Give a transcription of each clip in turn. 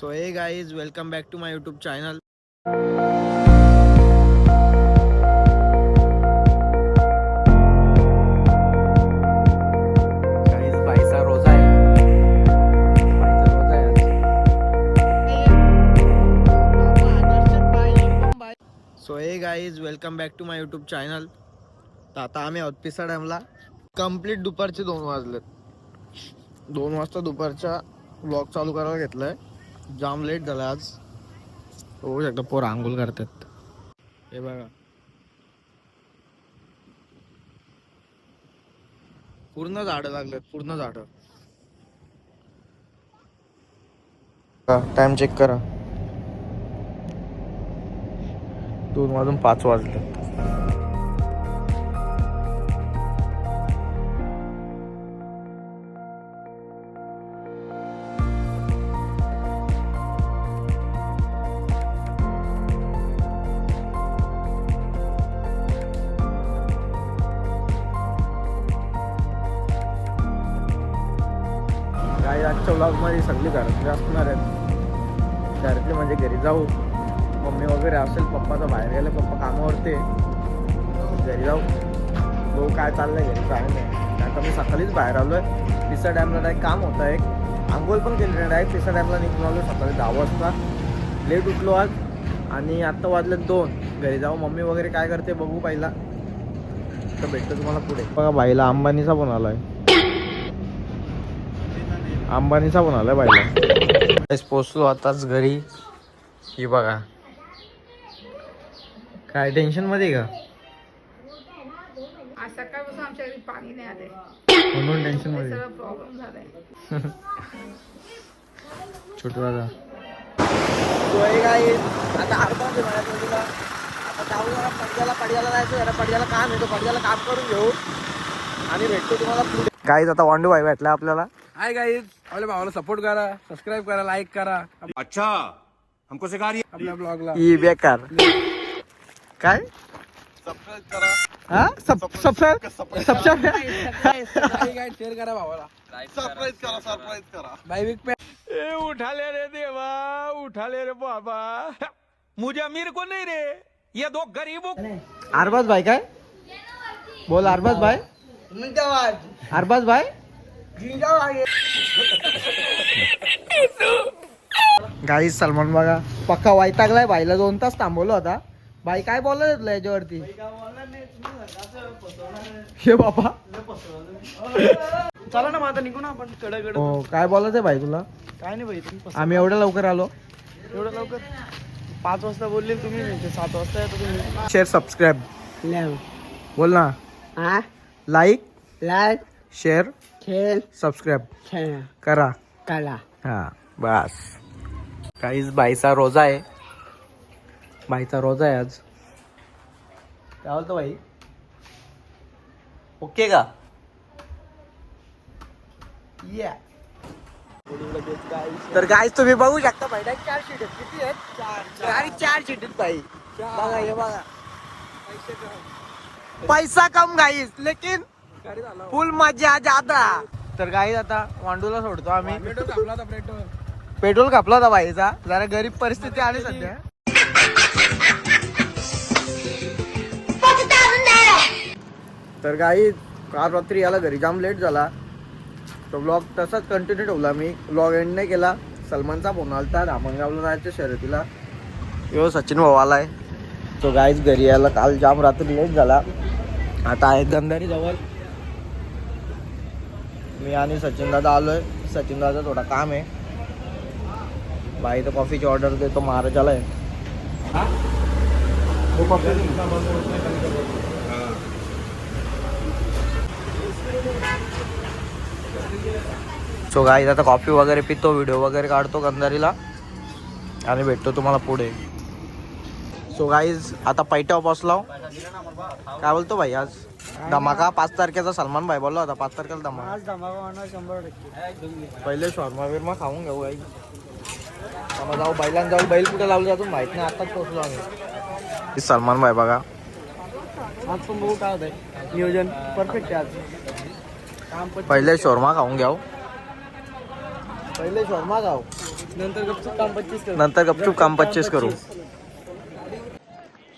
So hey guys, welcome back to my YouTube channel. Guys, भाईचा रोजा आहे. भाईचा रोजा आहे आज. So hey guys, welcome back to my YouTube channel. तर आता आम्ही आहोत पिसा डॅमला. कंप्लीट दुपारचे 2 वाजलेत. 2 वाजता दुपारचा व्लॉग चालू करायला घेतलाय. जाम लेट झाला आज. होऊ शकतं पोर आंघोळ करतात. हे बघा पूर्ण झाडं लागलेत, पूर्ण झाडं. टाइम चेक करा, 2:05 वाजले. काही आजच्या व्लॉगमध्ये सगळी घरातली असणार आहेत. घरातली म्हणजे घरी जाऊ, मम्मी वगैरे असेल, पप्पाचा बाहेर गेले, पप्पा कामावरती. घरी जाऊ, भाऊ काय चाललंय घरी काय नाही. आता मी सकाळीच बाहेर आलो आहे. पिसा डॅमला डायरेक्ट काम होतं एक. आंघोळ पण केली नाही, डायरेक्ट पिसा डॅमला निघून आलो सकाळी 10 वाजता. लेट उठलो आज आणि आत्ता वाजले 2. घरी जाऊ, मम्मी वगैरे काय करते बघू पहिला, तर भेटतो तुम्हाला पुढे. बघा बाईला अंबानीचा पण आलाय, अंबानीचा पण आलाय बाईला. पोचलो आताच घरी. ही बघा काय टेन्शन मध्ये का, आज सकाळपासून आमच्या घरी पाणी नाही आलंय, म्हणून टेन्शन मध्ये. सगळं प्रॉब्लेम झालाय. छोटू दादा आता अर्धा तुला आता जाऊ जरा पडद्याला जायचं. जरा पडद्याला काम येतो, पडद्याला काम करून घेऊ आणि भेटतो तुम्हाला पुढे. गाईज आता वांडू भाई भेटला आपल्याला. हाय गाइस, आपल्या भावाला सपोर्ट करा, सबस्क्राइब करा, लाईक करा. अच्छा हमको सिखा रही है आपल्या ब्लॉगला ही बेकार काय सबस्क्राइब करा. हा सबस्क्राइब शेअर करा भावाला. सरप्राईज करा बाय बिग पे. ए उठा ले रे देवा, उठा ले रे बाबा, मुझे अमीर को नहीं रे, ये दो गरीबों. अरबाज भाई काय बोल, अरबाज भाई, अरबाज भाई. गाई सलमान बघा पक्का वैतागलाय. बाईला 2 तास थांबवलं होता. बाई काय बोलत तुला याच्यावरती, हे बाबा चला ना, आता निघू ना आपण कडे. हो काय बोलायचंय भाई तुला. काय नाही भाई, तुम्ही आम्ही एवढ्या लवकर आलो. एवढं लवकर 5 वाजता बोलले तुम्ही, 7 वाजता येतो तुम्ही. शेअर सबस्क्राईब बोल ना. लाईक शेअर सबस्क्राईब करा. हा बस. काहीच बाईचा रोजा आहे, बाईचा रोजा आहे आज. काय बोलतो भाई, ओके का. या तर गाईज तुम्ही बघू शकता भाई, 4 शीट आहेत. किती आहेत? 4 शीट आहेत भाई. बघा हे बघा, पैसा कम गाईज लेकिन फुल मजा ज्यादा. तर गाईज आता वांडूला सोडतो आम्ही. पेट्रोल कापला होता बाईचा. जरा गरीब परिस्थिती आली सध्या. तर गाईज काल रात्री याला घरी जाम लेट झाला. तो ब्लॉग तसाच कंटिन्यू ठेवला मी. ब्लॉग एंड नाही केला. सलमानचा फोन आलता धामणगावला जायचं शर्यतीला. यो सचिन भाऊ आलाय. तो गाईज घरी यायला काल जाम रात्री लेट झाला. आता आहे गंधारी जवळ. मी आणि सचिन दादा आलोय. सचिन दादा थोडा काम आहे. बाई तर कॉफीची ऑर्डर देतो महाराजाला आहे. सो गाईज आता कॉफी वगैरे पितो, व्हिडिओ वगैरे काढतो गंधारीला आणि भेटतो तुम्हाला पुढे. सो गाईज आता पैठ्यावर बसलाव. काय बोलतो भाई आज धमाका 5 तारखेचा. सलमान भाई बोलला होता 5 तारखेला धमाका. आज धमाका होणार 100%. पहिले शॉर्मा बिर्मा खाऊन घेऊ गाई. जाऊ बैलांना जाऊ. बैल कुठे लावलं जातो माहित नाही. आताच पोहोचलो आम्ही. सलमान भाई बघा आज पण बघू काय होतंय. नियोजन परफेक्ट आहे आज. पहिले शॉर्मा खाऊन घ्याव. पहिले शॉर्मा खाऊ. नंतर गपचूप काम 25 करू.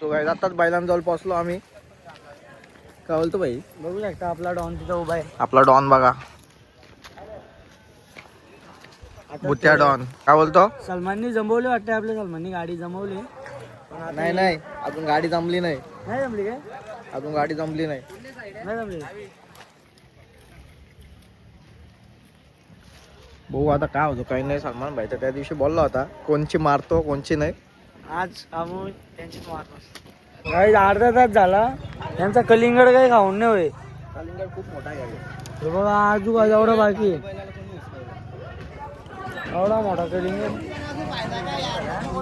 सो गाईज आताच बैलांजवळ पोहोचलो आम्ही. काय बोलतो भाई? बघू शकता आपला डॉन तिथं उभा आहे. आपला डॉन बघा, बुत्या डॉन. काय बोलतो? सलमाननी जमवले वाटतं, आपल्या सलमाननी गाडी जमवली. नाही अजून गाडी जमली नाही. नाही जमली काय? अजून गाडी जमली नाही. नाही जमली. भाऊ आता काय होतं काही नाही. सलमान भाई तर त्या दिवशी बोलला होता कोणची मारतो कोणची नाही. आज आम्ही त्यांचीच मारतो. काही अर्धा तास झाला त्यांचा कलिंगड काही खाऊन नाही होय. कलिंगड खूप मोठा आहे. हे बघा आजू एवढा बाकी आहे. एवढा मोठा कलिंगड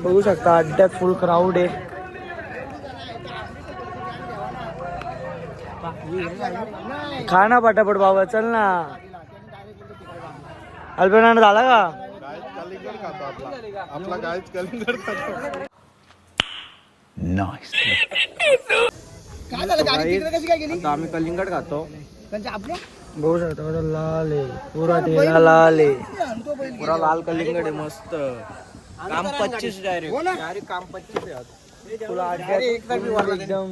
बघू शकता. अड्ड्यात फुल क्राऊड आहे. खा ना पटापट बाबा, चल ना. अल्पेनांड झाला का? आपला गायच कलिंगड खातो. आता आम्ही कलिंगड खातो. बघू शकता बघा, लाल आहे पुरा, तेला लाल आहे. पुरा लाल कलिंगड आहे मस्त. काम 25 डायरेक्ट काम 25 आहे. फुलं अड्ड्यात एकदम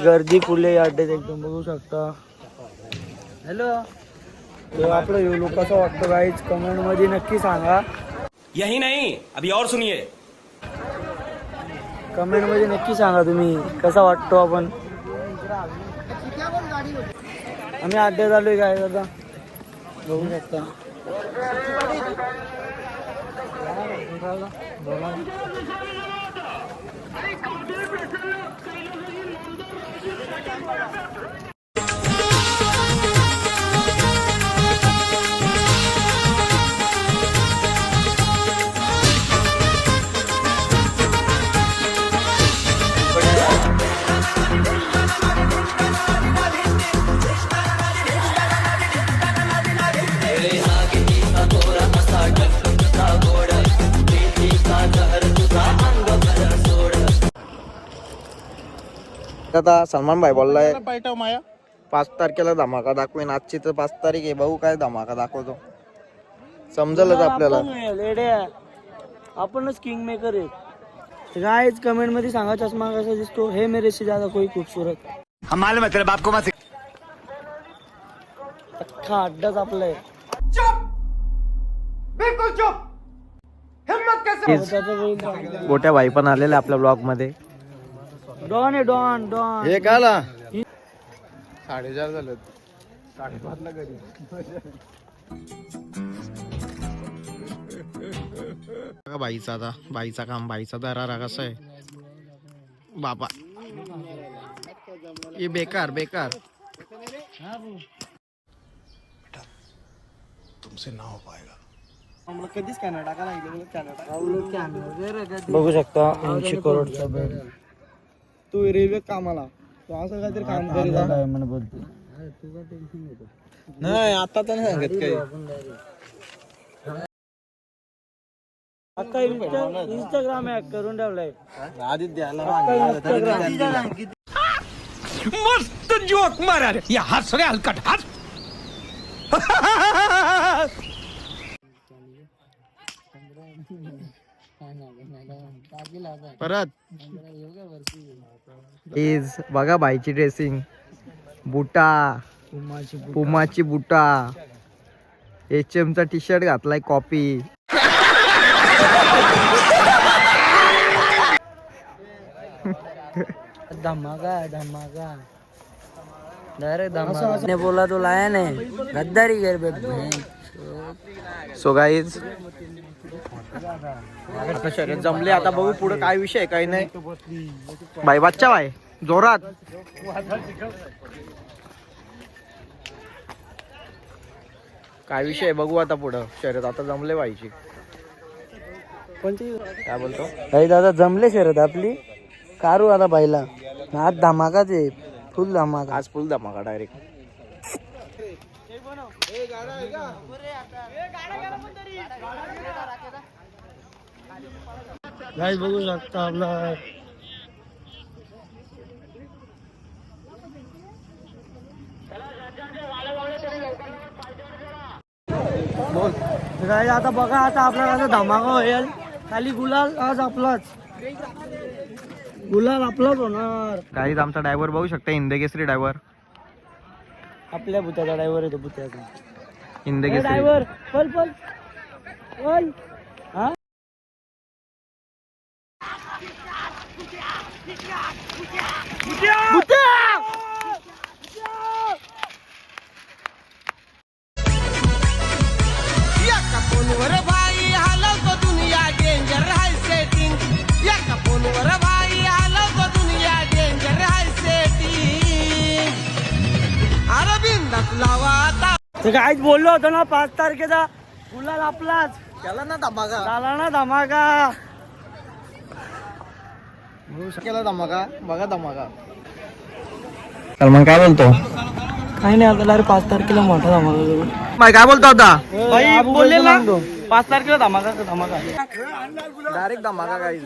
गर्दी फुले अड्ड्यात एकदम बघू शकता. हॅलो, आपलं हे लोक कसं वाटतं गाईच कमेंट मध्ये नक्की सांगा. यही नहीं, अभी और सुनिए. कमेंट मध्ये नक्की सांगा तुम्ही कसा वाटतो आपण. आम्ही अड्ड्यात आलोय काय आता बघू शकता. आता सलमान भाई बोललाय 5 तारखेला धमाका दाखवेन. आजची तर 5 तारीख आहे. भाऊ काय धमाका दाखवतो समजलच आपल्याला. आपणच किंग मेकर आहे. गाइस कमेंट मध्ये सांगा चष्मा कसा दिसतो. हे मेरे से ज्यादा कोई खूबसूरत. हम मालूम है तेरे बाप को मत. अख्खा अड्डाच आपला आहे. बिल्कुल चुप. हिम्मत कैसे? गोट्या भाई पण आलेले आपल्या ब्लॉग मध्ये. डॉन आहे डॉन डॉन. हे काला 4:30 झालं. 5:30 ला घरी. बाईचा आता बाईचा काम बाईचा दरारा कसा आहे बाबा. हे बेकार बेकार. तुमसे ना हो पाएगा. कधीच कॅनडा बघू शकता 80 करोडचा बेड. तू रेल्वे कामाला तू असं काहीतरी काम करीत आहे म्हणून बोलतो. नाही आता तर नाही सांगत काही. आता इंस्टाग्राम हॅक करून ठेवलाय. आधी द्यायला मस्त जोक मारा रे. या हस रे हलकट हस. परत इज बघा बाईची ड्रेसिंग. बुटा पुमाची बुटा. HM चा टी शर्ट घातलाय कॉपी. धमाका धमाका डायरेक्ट धमाका बोला तो लाया नाही गद्दारी कर बे. सो गाईज आता शर्यत जमले. आता बघू पुढे काय विषय काही नाही. बाई बच्चा बाय जोरात. काय विषय बघू आता पुढं. शर्यत आता जमले बाईची. कोणती काय बोलतो काही दादा जमले शरद आपली कारू आता बाईला. आज धमाकाच आहे फुल धमाका. आज फुल धमाका डायरेक्ट. गाइस बघू शकता आपला बोल. काय आता बघा, आता आपला कसा धमाका होईल. खाली गुलाल आज आपलाच, गुलाल आपलाच होणार. काहीच आमचा ड्रायव्हर बघू शकता, हिंदकेसरी ड्रायव्हर. आपल्या भूताचा ड्रायव्हर येतो, भूत्याचा हिंदकेसरी ड्रायव्हर. पल पल पल. हा भूत्या! फोनवर बाई हलवतो दुनिया डेंजर हाय सेटिंग. एका फोनवर बाई हलवतो दुनिया डेंजर हाय सेटिंग. अरविंदात लावा आता. तर काहीच बोललो होतो ना, 5 तारखेचा गुलाल आपलाच. केला ना धमाका, झाला ना धमाका. केला धमाका. बघा धमाका. सलमान काय बोलतो? काही नाही, आपल्याला 5 तारखेला मोठा धमाका करू. माय काय बोलतो आता? भाई बोलले ना 5 तारखेला धमाका धमाका. डायरेक्ट धमाका. काही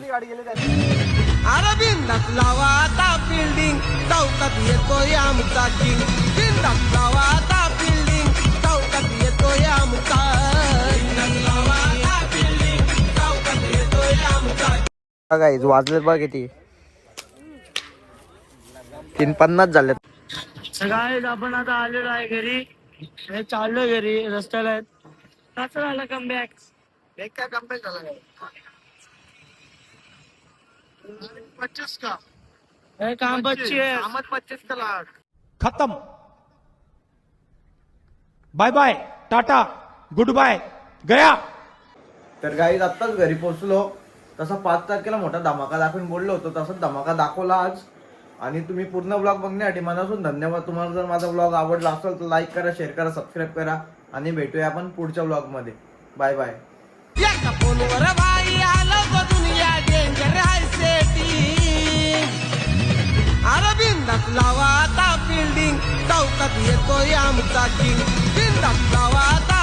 अरविंदात लावा आता बिल्डिंग. चौकात येतोय आमचा किंग. बिंदात लावा आता बिल्डिंग. चौकात येतोय आमचा. बिंदात लावा आता बिल्डिंग. चौकात येतोय आमचा. गाईज वाजलेत बघ किती, 3:50 झालेत. सगळ्यात आपण आता आलेलो आहे घरी. हे चाललो घरी, रस्त्याला आहेत. कसं झालं कमबॅक? काय कम्बॅक झाला? 25 का? हे काम बच्ची आहे. 25 का लाख. खत्म, bye bye, tata, goodbye, गया. तर गाईज आत्ताच घरी पोहोचलो. तसा 5 तारखेला मोठा धमाका दाखवून बोललो होतो, तसंच धमाका दाखवला आज. आणि तुम्ही पूर्ण ब्लॉग बघण्यासाठी मनापासून धन्यवाद. तुम्हाला जर माझा ब्लॉग आवडला असेल तर लाईक करा, शेअर करा, सबस्क्राईब करा. आणि भेटूया आपण पुढच्या ब्लॉग मध्ये. Bye bye. एका फोनवर बाई हलवतो दुनिया डेंजर हाय सेटिंग. अरविंदात लावा आता बिल्डिंग. चौकात येतोय आमचा किंग. बिंदात लावा आता